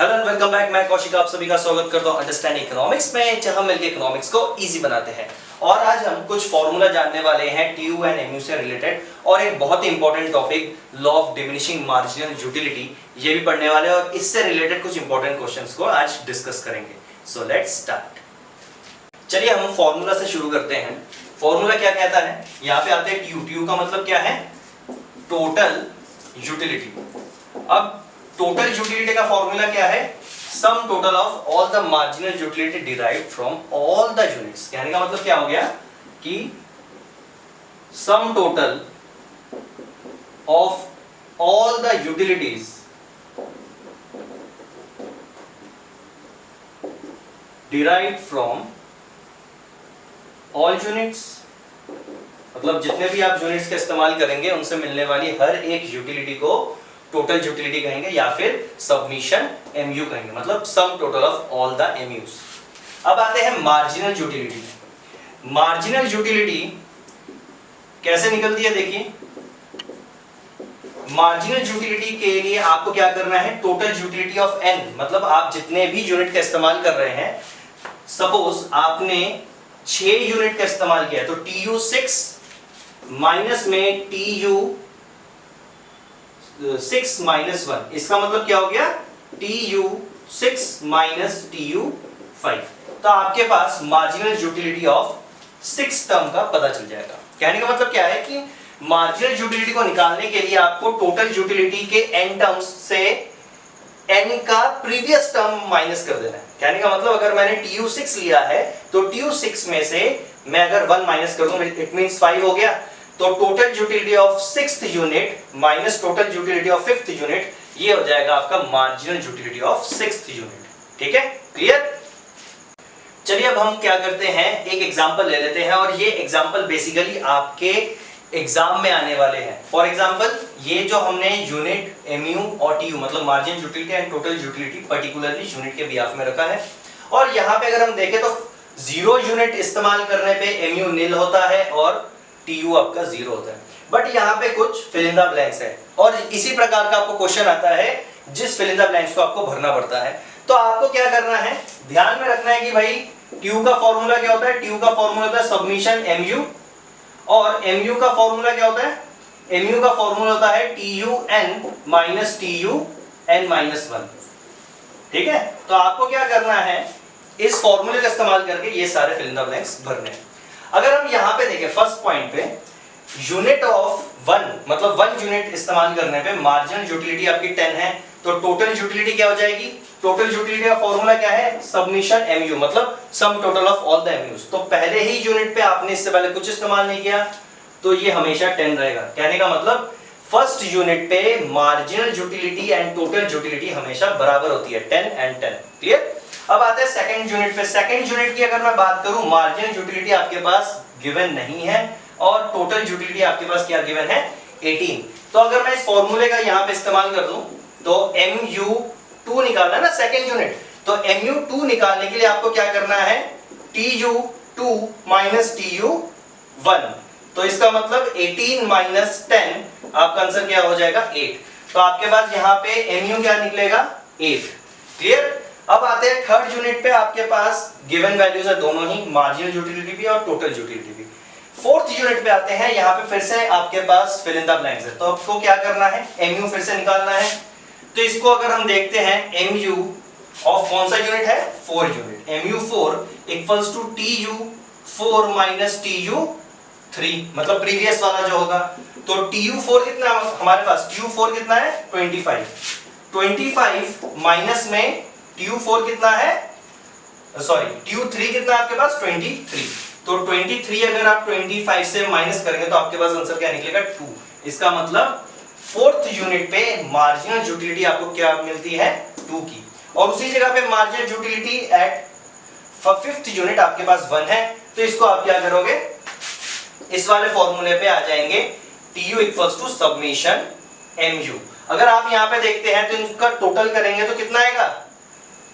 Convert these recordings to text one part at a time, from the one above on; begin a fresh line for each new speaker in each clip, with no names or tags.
Hello and welcome back. मैं कौशिक आप सभी का स्वागत करता हूं अंडरस्टैंड इकोनॉमिक्स में, जहां मिलकर इकोनॉमिक्स को इजी बनाते हैं। और आज हम कुछ फॉर्मूला जानने वाले हैं टीयू एंड एमयू से रिलेटेड, और एक बहुत ही important topic law of diminishing marginal utility, ये भी पढ़ने वाले हैं और इससे रिलेटेड कुछ इंपॉर्टेंट क्वेश्चंस को आज डिस्कस करेंगे। So let's start. चलिए हम फॉर्मूला से शुरू करते हैं। फॉर्मूला क्या कहता है, यहाँ पे आते हैं टीयू। टीयू का मतलब क्या है? Total utility. अब टोटल यूटिलिटी का फॉर्मूला क्या है? सम total of all the marginal utility derived from all the units. कहने का मतलब क्या हो गया कि सम total of all the utilities derived from all units, मतलब जितने भी आप यूनिट्स का इस्तेमाल करेंगे उनसे मिलने वाली हर एक यूटिलिटी को टोटल यूटिलिटी कहेंगे, या फिर सबमिशन एमयू कहेंगे, मतलब sum total of all the MUs. अब आते हैं मार्जिनल यूटिलिटी। मार्जिनल यूटिलिटी कैसे निकलती है? देखिए, मार्जिनल यूटिलिटी के लिए आपको क्या करना है? टोटल यूटिलिटी ऑफ एन, मतलब आप जितने भी यूनिट का इस्तेमाल कर रहे हैं, सपोज आपने 6 यूनिट का इस्तेमाल किया तो TU 6 माइनस में TU 6 माइनस 1, इसका मतलब क्या हो गया? TU 6 minus TU 5। तो आपके पास मार्जिनल यूटिलिटी ऑफ 6 टर्म का पता चल जाएगा। कहने का मतलब क्या है कि मार्जिनल यूटिलिटी को निकालने के लिए आपको टोटल यूटिलिटी के n टर्म्स से n का प्रीवियस टर्म माइनस कर देना है। कहने का मतलब अगर मैंने TU 6 लिया है तो TU 6 में से मैं अगर 1 माइनस कर दूं, इट मींस 5 हो गया। तो total utility of 6th unit minus total utility of 5th unit, ये हो जाएगा आपका marginal utility of 6th unit. ठीक है, क्लियर? चलिए अब हम क्या करते हैं, एक एग्जांपल ले लेते हैं, और ये एग्जांपल बेसिकली आपके एग्जाम में आने वाले हैं। फॉर एग्जांपल, ये जो हमने यूनिट एमयू और टीयू, मतलब marginal utility and total utility, particularly unit के बिहाफ में रखा है। और यहाँ पे अगर हम देखें तो 0 यूनिट इस्तेमाल करने पे एमयू नील होता है और TU आपका 0 होता है। बट यहाँ पे कुछ फिल इन द ब्लैंक्स है, और इसी प्रकार का आपको क्वेश्चन आता है जिस फिल इन द ब्लैंक्स को आपको भरना पड़ता है। तो आपको क्या करना है, ध्यान में रखना है कि भाई TU का फॉर्मूला क्या होता है? TU का फॉर्मूला होता है सबमिशन MU, और MU का फॉर्मूला क्या होता है? MU का फॉर्मूला होता है TUN माइनस TUN माइनस 1। ठीक है, तो आपको क्या करना है, इस फॉर्मूले का इस्तेमाल करके ये सारे फिल इन द ब्लैंक्स भरने हैं। अगर हम यहां पे देखें फर्स्ट पॉइंट पे, यूनिट ऑफ 1, मतलब 1 यूनिट इस्तेमाल करने पे मार्जिनल यूटिलिटी आपकी 10 है, तो टोटल यूटिलिटी क्या हो जाएगी? टोटल यूटिलिटी का फॉर्मूला क्या है? सबमिशन MU, मतलब sum total of all the MUs. तो पहले ही यूनिट पे आपने इससे पहले कुछ इस्तेमाल नहीं किया तो ये हमेशा 10 रहेगा। कहने का मतलब फर्स्ट यूनिट पे marginal utility and total utility हमेशा बराबर होती है, 10 एंड 10। क्लियर? अब आते हैं सेकंड यूनिट पे। सेकंड यूनिट की अगर मैं बात करूं, मार्जिनल यूटिलिटी आपके पास गिवन नहीं है और टोटल यूटिलिटी आपके पास क्या गिवन है? 18। तो अगर मैं इस फॉर्मूले का यहां पे इस्तेमाल कर दूं तो MU2 निकालना है ना सेकंड यूनिट, तो MU2 निकालने के लिए आपको क्या करना है? TU2 minus TU1। तो इसका मतलब 18 माइनस 10, आपका आंसर क्या हो जाएगा? 8। तो आपके पास यहाँ पे MU क्या निकलेगा? 8। क्लियर? अब आते हैं थर्ड यूनिट पे, आपके पास गिवन वैल्यूज है दोनों ही, मार्जिनल यूटिलिटी भी और टोटल यूटिलिटी भी। फोर्थ यूनिट पे आते हैं, यहाँ पे फिर से आपके पास फिल इन द ब्लैंक्स है, तो आपको क्या करना है? MU फिर से निकालना है। तो इसको अगर हम देखते हैं, MU ऑफ कौन सा यूनिट है? 4 unit. MU4 equals to TU4 minus TU3, मतलब प्रीवियस वाला जो होगा। तो TU4 कितना हमारे पास? TU4 कितना है? 25 माइनस में TU4 कितना है? सॉरी, TU3 कितना है आपके पास? 23। तो 23 अगर आप 25 से माइनस करेंगे तो आपके पास आंसर क्या निकलेगा? 2। इसका मतलब फोर्थ यूनिट पे मार्जिनल यूटिलिटी आपको क्या मिलती है? 2 की। और उसी जगह पे marginal utility eight 5th unit आपके पास 1 है। तो इसको आप क्या करोगे? इस वाले फॉर्मूले पे आ जाएंगे, TU equals to submission MU। अगर आप यहाँ पे देखते हैं तो इनका टोटल करेंगे तो कितना आएगा?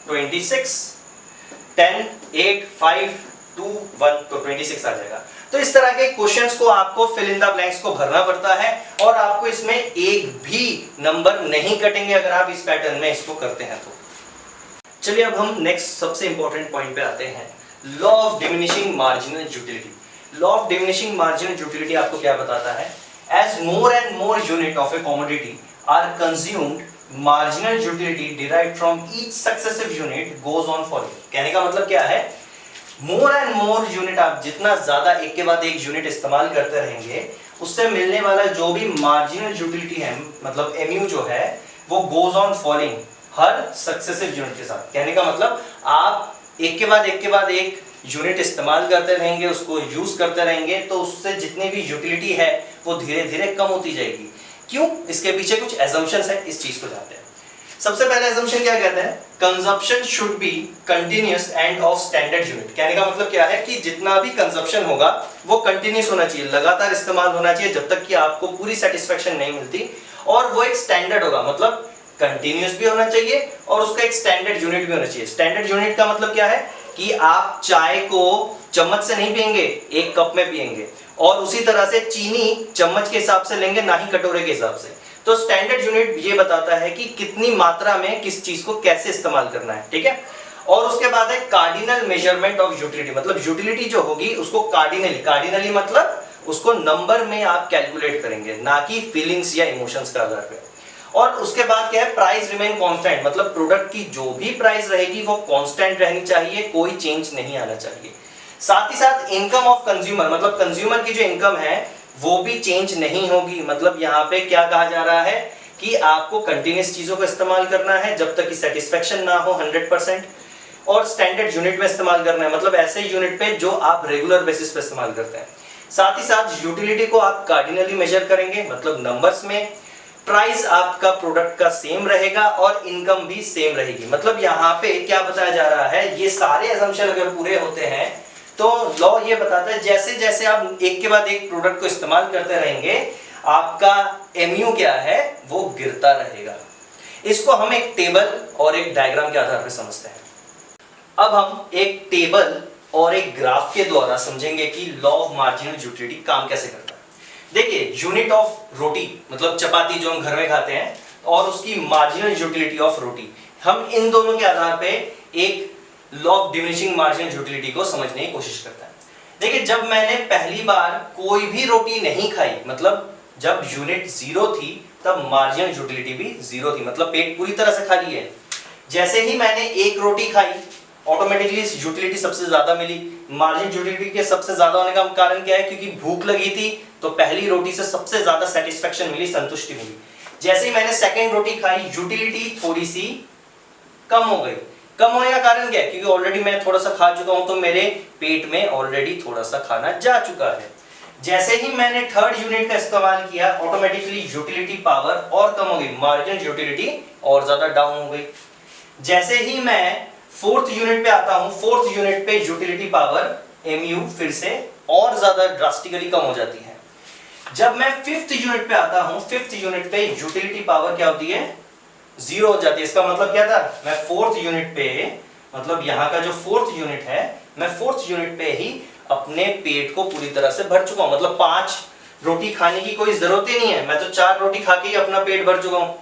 26, 10, 8, 5, 2, 1, तो 26 आ जाएगा। तो इस तरह के क्वेश्चंस को आपको फिल इन द ब्लैंक्स को भरना पड़ता है और आपको इसमें एक भी नंबर नहीं कटेंगे अगर आप इस पैटर्न में इसको करते हैं तो। चलिए अब हम नेक्स्ट सबसे इंपॉर्टेंट पॉइंट पे आते हैं, law of diminishing marginal utility. Law of diminishing marginal utility आपको क्या बताता है? As more and more unit of a commodity are consumed, marginal utility derived from each successive unit goes on following. कहने का मतलब क्या है? मोर एंड मोर यूनिट, आप जितना ज्यादा एक के बाद एक यूनिट इस्तेमाल करते रहेंगे, उससे मिलने वाला जो भी मार्जिनल यूटिलिटी है, मतलब एमयू जो है, वो goes on following, her successive unit के साथ। कहने का मतलब आप एक के बाद एक यूनिट इस्तेमाल करते रहेंगे, उसको यूज करते रहेंगे, तो उससे जितनी भी यूटिलिटी है वो धीरे धीरे कम होती जाएगी। क्यों? इसके पीछे कुछ एजम्पशंस है, इस चीज को जानते हैं। सबसे पहला एजम्पशन क्या कहते हैं? Consumption should be continuous end of standard unit. कहने का मतलब क्या है कि जितना भी कंजप्शन होगा वो कंटिन्यूअस होना चाहिए, लगातार इस्तेमाल होना चाहिए जब तक कि आपको पूरी सेटिस्फेक्शन नहीं मिलती, और वो एक स्टैंडर्ड होगा, मतलब कंटिन्यूअस भी होना चाहिए और उसका एक स्टैंडर्ड यूनिट भी होना चाहिए। स्टैंडर्ड यूनिट का मतलब क्या है कि आप चाय को चम्मच से नहीं पिएंगे, एक कप में पिएंगे, और उसी तरह से चीनी चम्मच के हिसाब से लेंगे, ना ही कटोरे के हिसाब से। तो स्टैंडर्ड यूनिट ये बताता है कि कितनी मात्रा में किस चीज को कैसे इस्तेमाल करना है, ठीक है। और उसके बाद है कार्डिनल मेजरमेंट ऑफ यूटिलिटी, मतलब यूटिलिटी जो होगी उसको कार्डिनली मतलब उसको नंबर में आप कैलकुलेट करेंगे, ना कि फीलिंग्स या इमोशंस के आधार पे। और उसके बाद क्या है? प्राइस रिमेन कांस्टेंट, मतलब प्रोडक्ट की जो भी प्राइस रहेगी वो कांस्टेंट रहनी चाहिए, कोई चेंज नहीं आना चाहिए। साथ ही साथ इनकम ऑफ कंज्यूमर, मतलब कंज्यूमर की जो इनकम है वो भी चेंज नहीं होगी। मतलब यहाँ पे क्या कहा जा रहा है कि आपको कंटिन्यूअस चीजों को इस्तेमाल करना है जब तक कि सेटिस्फेक्शन ना हो 100%, और स्टैंडर्ड यूनिट में इस्तेमाल करना है, मतलब ऐसे यूनिट पे जो आप रेगुलर बेसिस पे इस्तेमाल करते हैं। साथ ही साथ यूटिलिटी को आप कार्डिनली मेजर करेंगे, मतलब नंबर्स में। प्राइस आपका प्रोडक्ट का सेम रहेगा और इनकम भी सेम रहेगी। मतलब यहाँ पे क्या बताया जा रहा है, ये सारे असम्पशन अगर पूरे होते हैं तो लॉ ये बताता है जैसे जैसे आप एक के बाद एक प्रोडक्ट को इस्तेमाल करते रहेंगे, आपका एमयू क्या है वो गिरता रहेगा। इसको हम एक टेबल और एक डायग्राम के आधार पर समझते हैं। अब हम एक टेबल और एक ग्राफ के द्वारा समझेंगे कि लॉ ऑफ मार्जिनल यूटिलिटी काम कैसे करता है। देखिए, यूनिट ऑफ रोटी मतलब चपाती जो हम घर में खाते हैं, और उसकी मार्जिनल यूटिलिटी ऑफ रोटी, हम इन दोनों के आधार पे एक law of diminishing marginal utility को समझने की कोशिश करता है। देखिए, जब मैंने पहली बार कोई भी रोटी नहीं खाई, मतलब जब यूनिट 0 थी तब मार्जिनल यूटिलिटी भी 0 थी, मतलब पेट पूरी तरह से खाली है। जैसे ही मैंने एक रोटी खाई, ऑटोमेटिकली यूटिलिटी सबसे ज्यादा मिली। मार्जिनल यूटिलिटी के सबसे ज्यादा होने का कारण क्या है? क्योंकि भूख लगी थी, तो पहली रोटी से सबसे ज्यादा सेटिस्फेक्शन मिली, संतुष्टि मिली। जैसे ही मैंने सेकंड रोटी खाई, यूटिलिटी थोड़ी सी कम हो गई। कम होने का कारण क्या है? क्योंकि ऑलरेडी मैं थोड़ा सा खा चुका हूं, तो मेरे पेट में ऑलरेडी थोड़ा सा खाना जा चुका है। जैसे ही मैंने थर्ड यूनिट का इस्तेमाल किया, ऑटोमेटिकली यूटिलिटी पावर और कम हो गई, मार्जिनल यूटिलिटी और ज्यादा डाउन हो गई। जैसे ही मैं फोर्थ यूनिट पे आता हूं, फोर्थ यूनिट पे यूटिलिटी पावर एमयू फिर से और ज्यादा ड्रास्टिकली कम हो जाती है। जब मैं फिफ्थ यूनिट पे आता हूं, फिफ्थ यूनिट पे यूटिलिटी पावर क्या होती है? 0 हो जाती है। इसका मतलब क्या था? मैं फोर्थ यूनिट पे, मतलब यहाँ का जो फोर्थ यूनिट है, मैं फोर्थ यूनिट पे ही अपने पेट को पूरी तरह से भर चुका हूं। मतलब 5 रोटी खाने की कोई जरूरत ही नहीं है, मैं तो 4 रोटी खा के ही अपना पेट भर चुका हूं।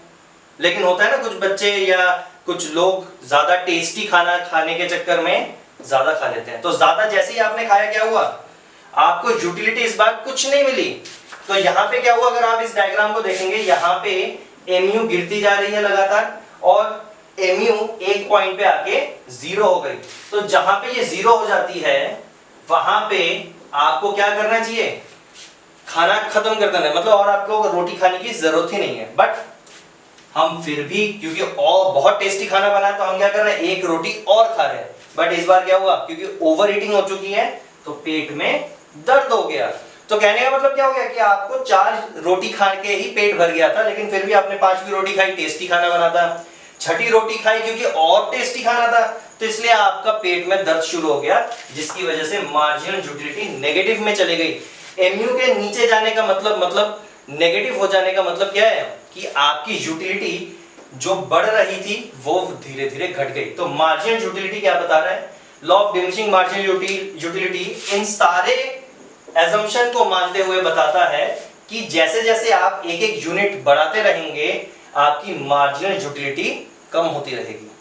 लेकिन होता है ना, कुछ बच्चे या कुछ लोग ज्यादा टेस्टी खाना खाने के चक्कर में ज्यादा खा लेते हैं। तो ज्यादा जैसे ही आपने खाया, क्या हुआ? आपको यूटिलिटी इस बार कुछ नहीं मिली। तो यहाँ पे क्या हुआ? अगर आप इस डायग्राम को देखेंगे, यहाँ पे एमयू गिरती जा रही है लगातार, और एमयू एक पॉइंट पे आके 0 हो गई। तो जहां पे ये 0 हो जाती है, वहां पे आपको क्या करना चाहिए? खाना खत्म कर देना है, मतलब और आपको रोटी खाने की जरूरत ही नहीं है। बट हम फिर भी, क्योंकि और बहुत टेस्टी खाना बना है, तो हम क्या कर रहे हैं? एक रोटी और खा रहे हैं। बट इस बार क्या हुआ? क्योंकि ओवर ईटिंग हो चुकी है, तो पेट में दर्द हो गया। तो कहने का मतलब क्या हो गया कि आपको 4 रोटी खा के ही पेट भर गया था, लेकिन फिर भी आपने 5वीं रोटी खाई, टेस्टी खाना बना था। 6ठी रोटी खाई क्योंकि और टेस्टी खाना था, तो इसलिए आपका पेट में दर्द शुरू हो गया, जिसकी वजह से मार्जिनल यूटिलिटी नेगेटिव में चली गई। एमयू के नीचे जाने का मतलब नेगेटिव हो जाने का मतलब क्या है? कि आपकी यूटिलिटी जो बढ़ रही थी वो धीरे धीरे घट गई। तो मार्जिनल यूटिलिटी क्या बता रहा है? Law of diminishing marginal utility in सारे एजम्पशन को मानते हुए बताता है कि जैसे जैसे आप एक एक यूनिट बढ़ाते रहेंगे, आपकी मार्जिनल यूटिलिटी कम होती रहेगी।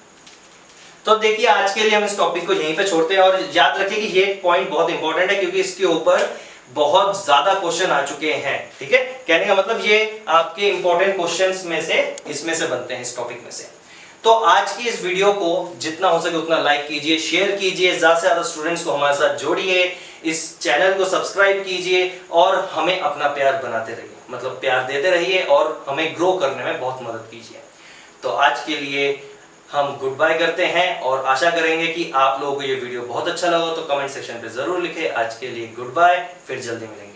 तो देखिए आज के लिए हम इस टॉपिक को यहीं पे छोड़ते हैं और याद रखिए कि ये पॉइंट बहुत इंपॉर्टेंट है क्योंकि इसके ऊपर बहुत ज्यादा क्वेश्चन आ चुके हैं। ठीक है, कहने का मतलब ये आपके इंपॉर्टेंट क्वेश्चंस में से इसमें से बनते हैं, इस टॉपिक में से। तो आज की इस वीडियो को जितना हो सके उतना लाइक कीजिए, शेयर कीजिए, ज्यादा से ज्यादा स्टूडेंट्स को हमारे साथ जोड़िए, इस चैनल को सब्सक्राइब कीजिए और हमें अपना प्यार बनाते रहिए, मतलब प्यार देते रहिए और हमें ग्रो करने में बहुत मदद कीजिए। तो आज के लिए हम गुड बाय करते हैं और आशा करेंगे कि आप लोगों को ये वीडियो बहुत अच्छा लगा तो कमेंट सेक्शन पे जरूर लिखें। आज के लिए गुड बाय, फिर जल्दी मिलेंगे।